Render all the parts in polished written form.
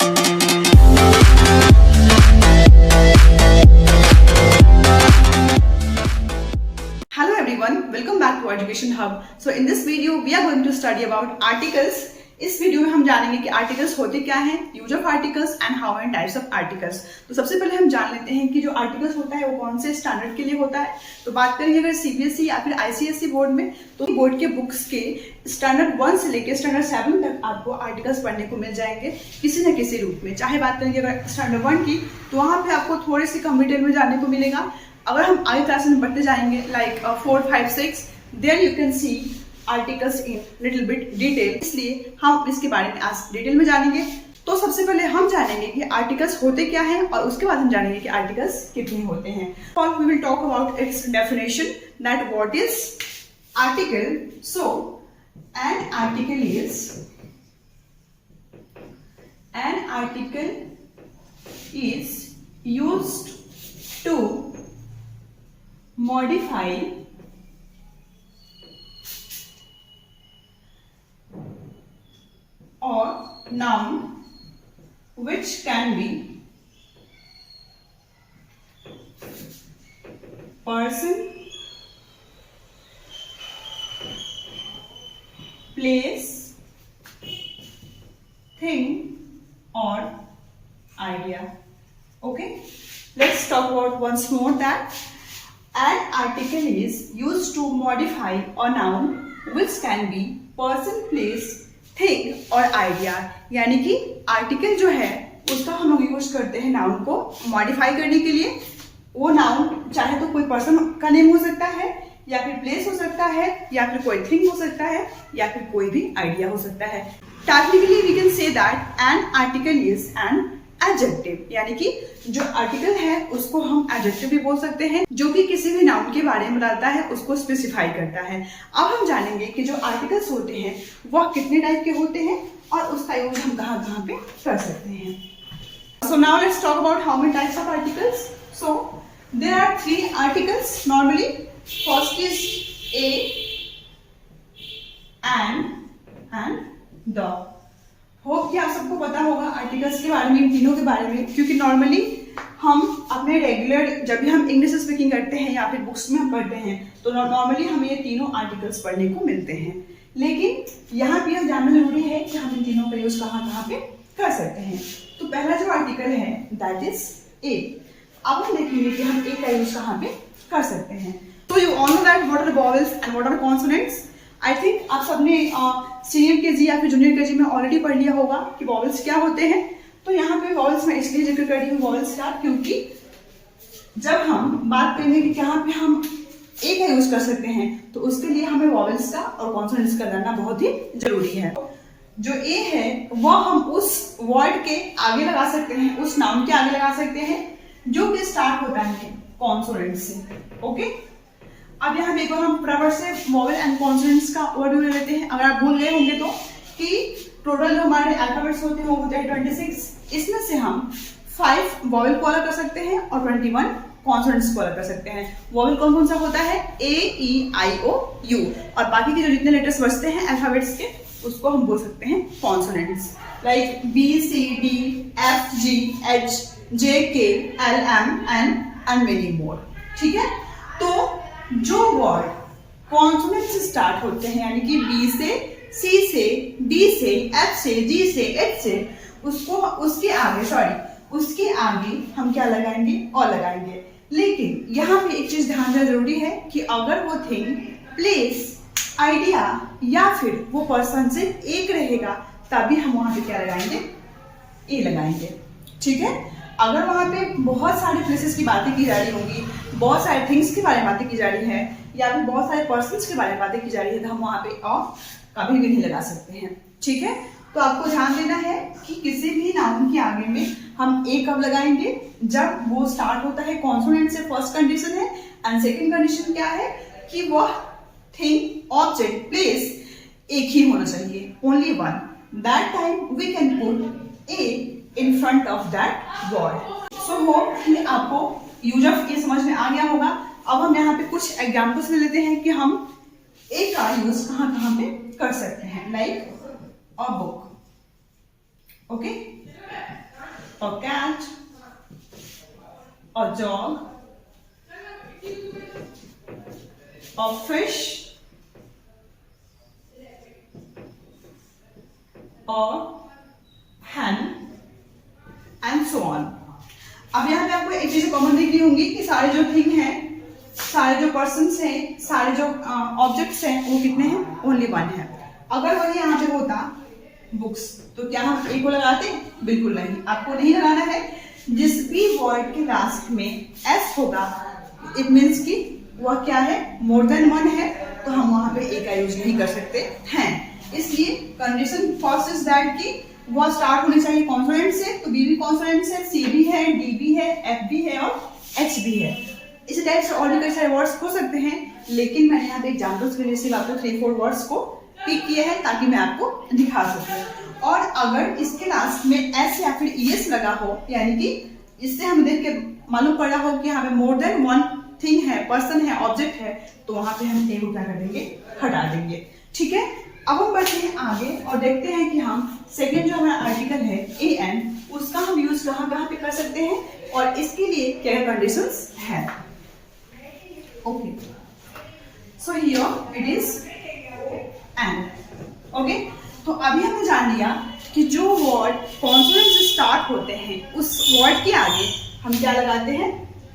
Hello everyone, welcome back to Education Hub. So in this video we are going to study about articles. इस video में हम जानेंगे कि articles होते क्या हैं, use of articles and how many types of articles. तो सबसे पहले हम जान लेते हैं कि जो आर्टिकल्स होता है वो कौन से स्टैंडर्ड के लिए होता है। तो बात करेंगे अगर सीबीएसई या फिर आईसीएसई बोर्ड में, तो बोर्ड के बुक्स के स्टैंडर्ड 1 से लेकर स्टैंडर्ड 7 तक आपको आर्टिकल्स पढ़ने को मिल जाएंगे किसी न किसी रूप में। चाहे बात करेंगे अगर स्टैंडर्ड 1 की, तो वहाँ पे आपको थोड़ी सी कम डिटेल में जानने को मिलेगा। अगर हम आगे क्लास में बढ़ते जाएंगे like 4, 5, 6, there you can see articles in little bit detail, इसलिए हम इसके बारे में आज डिटेल में जानेंगे। तो सबसे पहले हम जानेंगे कि आर्टिकल्स होते क्या हैं और उसके बाद हम जानेंगे कि आर्टिकल्स कितने होते हैं। और we will talk about its definition, that what is article. So an article is used to modify or noun which can be person, place, thing or idea. Okay, let's talk about once more that an article is used to modify a noun which can be person, place, thing और idea। यानी कि article जो है उसका हम लोग use करते हैं नाउन को मॉडिफाई करने के लिए। वो नाउन चाहे तो कोई पर्सन का नेम हो सकता है, या फिर प्लेस हो सकता है, या फिर कोई थिंग हो सकता है, या फिर कोई भी आइडिया हो सकता है। Technically we can say that an article is an adjective, यानी कि जो आर्टिकल है उसको हम एडजेक्टिव भी बोल सकते हैं, जो कि किसी भी नाउन के बारे में बताता है, उसको स्पेसिफाई करता है। अब हम जानेंगे कि जो आर्टिकल्स होते हैं वह कितने टाइप के होते हैं और उसका यूज हम कहाँ पे कर सकते हैं। So now let's talk about how many types of articles. So there are 3 articles normally. First is a, and the. Hope कि आप सबको पता होगा आर्टिकल्स के बारे में, इन तीनों के बारे में, क्योंकि नॉर्मली हम अपने रेगुलर जब भी हम इंग्लिश स्पीकिंग करते हैं या फिर बुक्स में हम पढ़ते हैं तो नॉर्मली हमें ये तीनों आर्टिकल्स पढ़ने को मिलते हैं। लेकिन यहाँ पे यह जानना जरूरी है कि हम इन तीनों का यूज कहाँ पे कर सकते हैं। तो पहला जो आर्टिकल है दैट इज ए। अब हम देखेंगे कि हम ए का यूज कहाँ पे कर सकते हैं। तो you all know that what are vowels and what are consonants. I think आप सबने सीनियर केजी या फिर जूनियर केजी में ऑलरेडी पढ़ लिया होगा कि वॉवेल्स क्या होते हैं। तो यहाँ पे वॉवेल्स में इसलिए जिक्र कर रही हूँ वॉवेल्स का, क्योंकि जब हम बात करेंगे कि कहाँ पे हम ए का यूज कर सकते हैं तो उसके लिए हमें वॉवेल्स का और कॉन्सोनेंट्स का जानना बहुत ही जरूरी है। जो ए है वह हम उस वर्ड के आगे लगा सकते हैं, उस नाउन के आगे लगा सकते हैं जो कि स्टार्ट होता है कॉन्सोनेंट से। ओके, अब यहाँ देखो हम फटाफट से वॉवेल एंड कॉन्सोनेंट्स का ओवरव्यू ले लेते हैं। अगर आप भूल गए होंगे तो कि टोटल जो हमारे अल्फाबेट्स होते हैं वो होते हैं 26। इसमें से हम 5 वॉवेल को अलग कर सकते हैं और 21 कॉन्सोनेंट्स को अलग कर सकते हैं। वॉवेल कौन कौन सा होता है? ए, ई, आई, ओ, यू, और बाकी के जो जितने लेटर्स बचते हैं अल्फाबेट्स के उसको हम बोल सकते हैं consonants, like B, C, D, F, G, H, J, K, L, M and many more. ठीक है, तो जो वर्ड कॉन्सोनेंट से स्टार्ट होते हैं यानी कि बी से, सी से, डी से, एफ से, जी से, एच से, उसके आगे हम क्या लगाएंगे? और लगाएंगे। लेकिन यहाँ पे एक चीज ध्यान देना जरूरी है कि अगर वो थिंग, प्लेस, आइडिया या फिर वो पर्सन से एक रहेगा तभी हम वहां पे क्या लगाएंगे? ए लगाएंगे। ठीक है, अगर वहां पे बहुत सारे प्लेसेस की बातें की जा रही होंगी, बहुत सारे थिंग्स के बारे में बातें की जा रही है, या फिर बहुत सारे पर्सन्स के बारे में बातें की जा रही है, तो हम वहां पे कभी भी नहीं लगा सकते हैं। ठीक है, तो आपको ध्यान देना है कि किसी भी नाउन के आगे में हम ए कब लगाएंगे? जब वो स्टार्ट होता है कॉन्सोनेंट से, फर्स्ट कंडीशन है। एंड सेकेंड कंडीशन क्या है कि वह थिंग, ऑब्जेक्ट, प्लेस एक ही होना चाहिए, only one. That time we can put a in front of that word. So hope कि आपको यूज ऑफ ए समझ में आ गया होगा। अब हम यहाँ पे कुछ एग्जाम्पल्स ले लेते हैं कि हम ए का यूज कहाँ पे कर सकते हैं, like a book. Okay, a cat, a dog, a fish, a hen, and so on. अब यहाँ पे आपको एक चीज कॉमन दिख रही होंगी कि सारे जो थिंग हैं, सारे जो पर्सन्स हैं, सारे जो ऑब्जेक्ट्स हैं, वो कितने हैं? ओनली वन है। अगर वही यहाँ पे होता बुक्स, तो क्या हम ए को लगाते? बिल्कुल नहीं, आपको नहीं लगाना है। जिस भी वर्ड के लास्ट में एस होगा, इट मीन्स कि वह क्या है? मोर देन वन है, तो हम वहां पे ए का यूज नहीं कर सकते हैं। इसलिए कंडीशन फर्स्ट इज दैट कि वह स्टार्ट होनी चाहिए कॉन्सोनेंट से, तो बी भी कॉन्सोनेंट से, सी भी है, डी भी है, एफ भी है और एच भी है। इसी टाइप से और भी कई सारे वर्ड्स हो सकते हैं, लेकिन मैंने यहाँ पे एग्जाम्पल्स के लिए सिर्फ आपको 3-4 वर्ड्स को पिक किया है ताकि मैं आपको दिखा सकूं। और अगर इसके लास्ट में एस या फिर ईएस लगा हो, यानी कि इससे हम देख के मालूम पड़ रहा हो कि यहाँ पे मोर देन वन थिंग है, पर्सन है, ऑब्जेक्ट है, तो वहां पे हम ए को क्या कर देंगे? हटा देंगे। ठीक है, अब हम बढ़ते हैं आगे और देखते हैं कि हम सेकेंड जो हमारा आर्टिकल है ए एन, उसका हम यूज कहाँ कहाँ पे कर सकते हैं और इसके लिए क्या कंडीशंस हैं। Okay, so here it is an. Okay, तो अभी हमने जान लिया कि जो वर्ड कॉन्सोनेंट से स्टार्ट होते हैं उस वर्ड के आगे हम क्या लगाते हैं?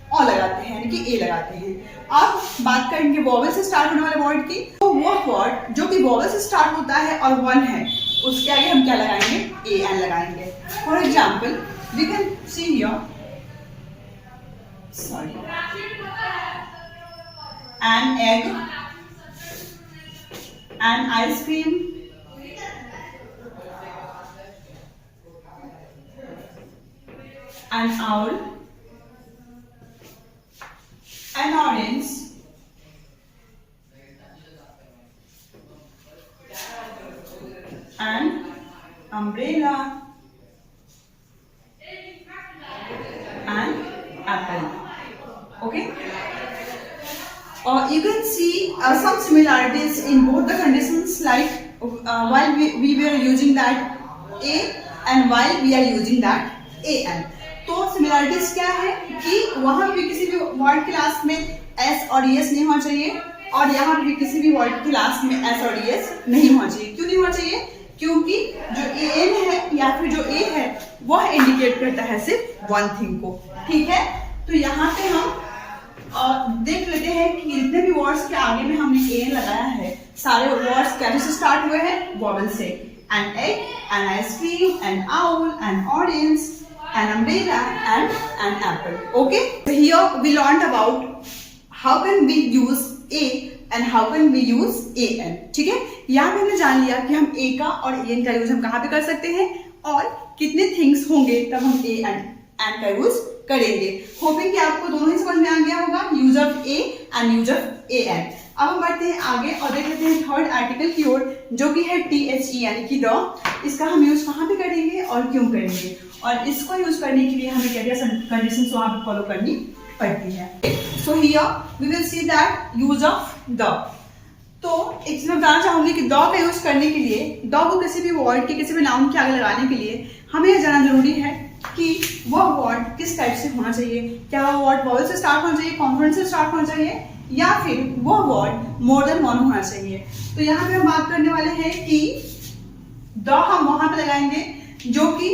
ओ लगाते हैं, यानी कि ए लगाते हैं। अब बात करेंगे वॉवेल से स्टार्ट होने वाले वर्ड की, तो वो वर्ड जो कि वॉवेल से स्टार्ट होता है और वन है, उसके आगे हम क्या लगाएंगे? ए एन लगाएंगे। For example we can see here, sorry, an egg, an ice cream, an owl, an orange, an umbrella, an apple. Okay, you can see some similarities in both the conditions, like while we were using that a and while we are using that an. तो similarities क्या है कि वहां भी किसी भी word के last में एस और एस नहीं होना चाहिए, और यहाँ भी किसी भी वर्ड के लास्ट में एस और एस नहीं होना चाहिए। क्यों नहीं होना चाहिए? क्योंकि जो ए एन है या फिर जो ए है वह इंडिकेट करता है सिर्फ वन थिंग को। ठीक है, तो यहाँ पे हम देख लेते हैं कि जितने भी वर्ड्स के आगे में हमने ए एन लगाया है, सारे वर्ड्स क्या से स्टार्ट हुए हैं? वॉवेल से। N egg, an ice cream, an owl, N orange, an umbrella and an apple. Okay, so here we learned about how can we use a and how can we use an. ठीक है, यहाँ पे हमने जान लिया कि हम a का और an का यूज हम कहाँ पे कर सकते हैं और कितने थिंग्स होंगे तब हम a and का यूज करेंगे। होपिंग कि आपको दोनों ही समझ में आ गया होगा, use of a and use of an। अब हम बढ़ते हैं आगे और देख लेते हैं थर्ड आर्टिकल की ओर, जो कि है THE यानी कि द। इसका हम यूज कहाँ पे करेंगे और क्यों करेंगे, और इसको यूज करने के लिए हमें क्या क्या कंडीशंस वहां पे फॉलो करनी पड़ती है। So here we will see that use of the. तो एक चीज मैं बताना चाहूंगी कि द का यूज करने के लिए, द को किसी भी वर्ड के किसी भी नाउन के आगे लगाने के लिए हमें यह जानना जरूरी है कि वह वर्ड किस टाइप से होना चाहिए। क्या वह वर्ड वॉवेल से स्टार्ट होना चाहिए, कॉन्सोनेंट से स्टार्ट होना चाहिए, या फिर वह वर्ड मोर देन वन होना चाहिए। तो यहाँ पे हम बात करने वाले हैं कि द हम वहां पे लगाएंगे जो कि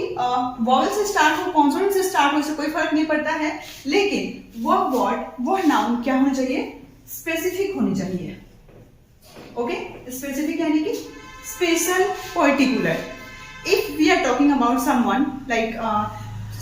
वॉवेल से स्टार्ट हो, कॉन्सोनेंट से स्टार्ट हो, इससे कोई फर्क नहीं पड़ता है, लेकिन वह वर्ड, वह नाउन क्या होना चाहिए? स्पेसिफिक होनी चाहिए। ओके, स्पेसिफिक यानी कि special, particular. If we are talking about someone, like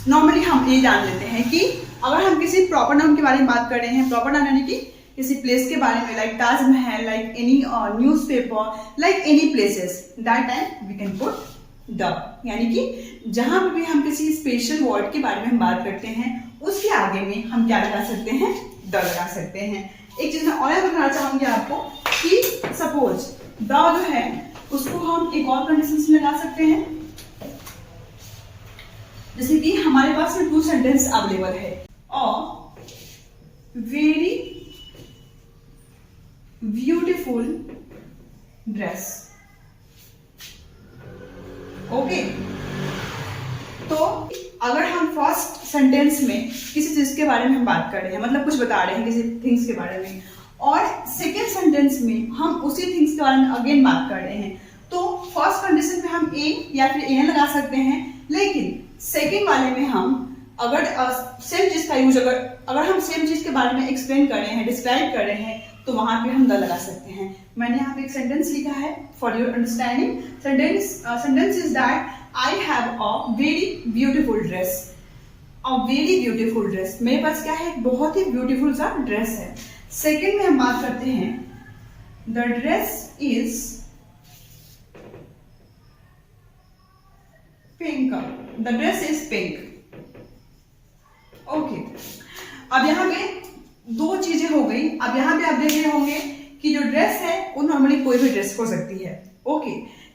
normally हम ये जान लेते हैं कि अगर हम किसी प्रॉपर नाउन के बारे में बात कर रहे हैं, प्रॉपर नाउन यानी कि किसी प्लेस के बारे में, like Taj Mahal, like any newspaper, like any places, that time we can put the. यानी कि जहां भी हम किसी स्पेशल वर्ड के बारे में हम बात करते हैं, उसके आगे में हम क्या लगा सकते हैं? द लगा सकते हैं। एक चीज मैं और बताना चाहूंगी आपको कि सपोज द जो है उसको हम एक और कंडीशन में लगा सकते हैं, जैसे कि हमारे पास में 2 सेंटेंस अवेलेबल है। Very beautiful dress. ओके, तो अगर हम फर्स्ट सेंटेंस में किसी चीज के बारे में हम बात कर रहे हैं, मतलब कुछ बता रहे हैं किसी थिंग्स के बारे में, और सेकेंड सेंटेंस में हम उसी थिंग्स के बारे में अगेन बात कर रहे हैं, तो फर्स्ट कंडीशन में हम ए या फिर एन लगा सकते हैं, लेकिन सेकेंड वाले में हम अगर सेम चीज का यूज अगर हम सेम चीज के बारे में एक्सप्लेन कर रहे हैं, डिस्क्राइब कर रहे हैं, तो वहां पे हम द लगा सकते हैं। मैंने यहाँ पे एक सेंटेंस लिखा है for your understanding. Sentence is that I have a very beautiful dress. A very beautiful dress, मेरे पास क्या है, बहुत ही ब्यूटीफुल सा ड्रेस है। सेकेंड में हम बात करते हैं the dress is pink. The dress is pink. Okay, अब यहाँ पे दो चीजें हो गई। अब यहाँ पे आप देख रहे होंगे कि जो ड्रेस है वो नॉर्मली कोई भी ड्रेस हो सकती है, ओके,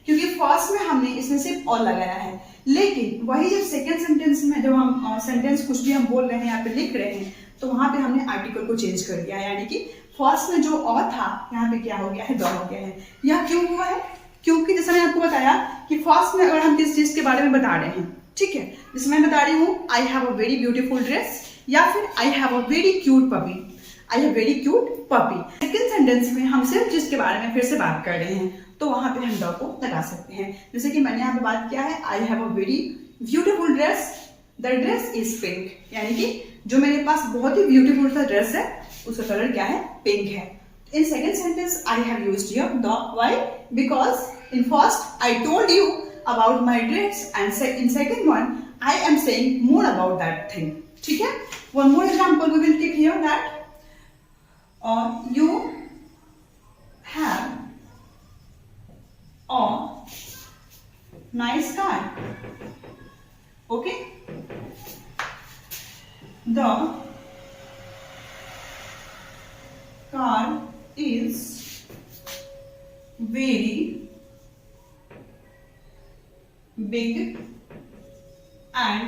क्योंकि फर्स्ट में हमने इसमें सिर्फ और लगाया है। लेकिन वही जब सेकेंड सेंटेंस में जब हम सेंटेंस कुछ भी हम बोल रहे हैं या फिर लिख रहे हैं, तो वहां पे हमने आर्टिकल को चेंज कर दिया, यानी कि फर्स्ट में जो और था यहाँ पे क्या हो गया है, द हो गया है। यह क्यों हुआ है? क्योंकि जैसे मैंने आपको बताया कि फर्स्ट में अगर हम किस चीज के बारे में बता रहे हैं, ठीक है, जैसे मैं बता रही हूँ I have a very beautiful dress, या फिर I have a very cute puppy, I have very cute puppy. Second sentence में हम सिर्फ चीज के बारे में फिर से बात कर रहे हैं, तो वहां पे हम द को लगा सकते हैं। जैसे कि मैंने यहाँ पे बात किया है I have a very beautiful dress, the dress is pink, यानी कि जो मेरे पास बहुत ही ब्यूटीफुल सा ड्रेस है उसका कलर क्या है, पिंक है। In second sentence I have used here the, why? Because in first I told you about my dress, and in second one I am saying more about that thing. ठीक है? One more example we will take here that you have a nice car. Okay? The car is very big and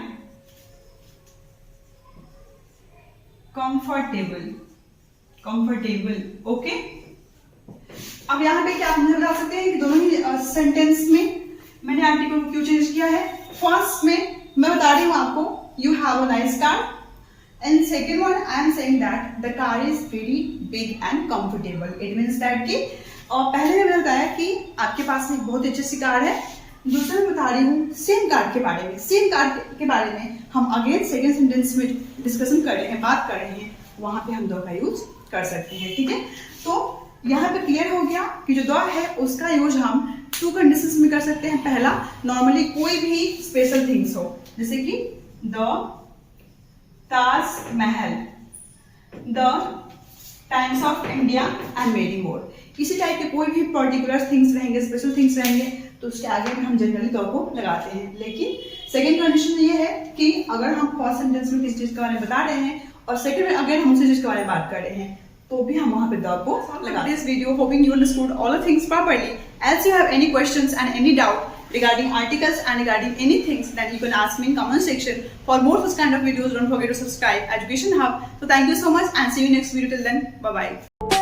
comfortable. Okay, अब यहाँ पे क्या आप मुझे बता सकते हैं कि दोनों ही सेंटेंस में मैंने आर्टिकल को क्यों चेंज किया है? फर्स्ट में मैं बता रही हूँ आपको you have a nice car, and second one I am saying that the car is very big and comfortable. It means that कि पहले मैंने बताया कि आपके पास एक बहुत अच्छी सी कार है, दूसरे में बता रही हूँ सेम कार के बारे में। सेम कार के बारे में हम अगेन सेकेंड सेंटेंस में डिस्कशन कर रहे हैं, बात कर रहे हैं, वहां पे हम द का यूज कर सकते हैं, ठीक है। तो यहाँ पे क्लियर हो गया कि जो द है उसका यूज हम टू कंडीशंस में कर सकते हैं। पहला, नॉर्मली कोई भी स्पेशल थिंग्स हो, जैसे कि the Taj Mahal, the times of India and many मोर। इसी टाइप के कोई भी पर्टिकुलर थिंग्स रहेंगे, स्पेशल थिंग्स रहेंगे, तो उसके आगे में हम जनरली द को लगाते हैं। लेकिन सेकेंड कंडीशन ये है कि अगर हम फर्स्ट सेंटेंस में किसी चीज के बारे में बता रहे हैं और सेकेंड में अगर हम उसी चीज के बारे में बात कर रहे हैं, तो भी हम वहां पे द को लगाते हैं। This video hopping you understood all the things properly. As you have any questions and any doubt regarding articles and regarding any things, then you can ask me in comment section. For more such kind of videos, don't forget to subscribe Education Hub. So thank you so much and see you next video. Till then, bye bye.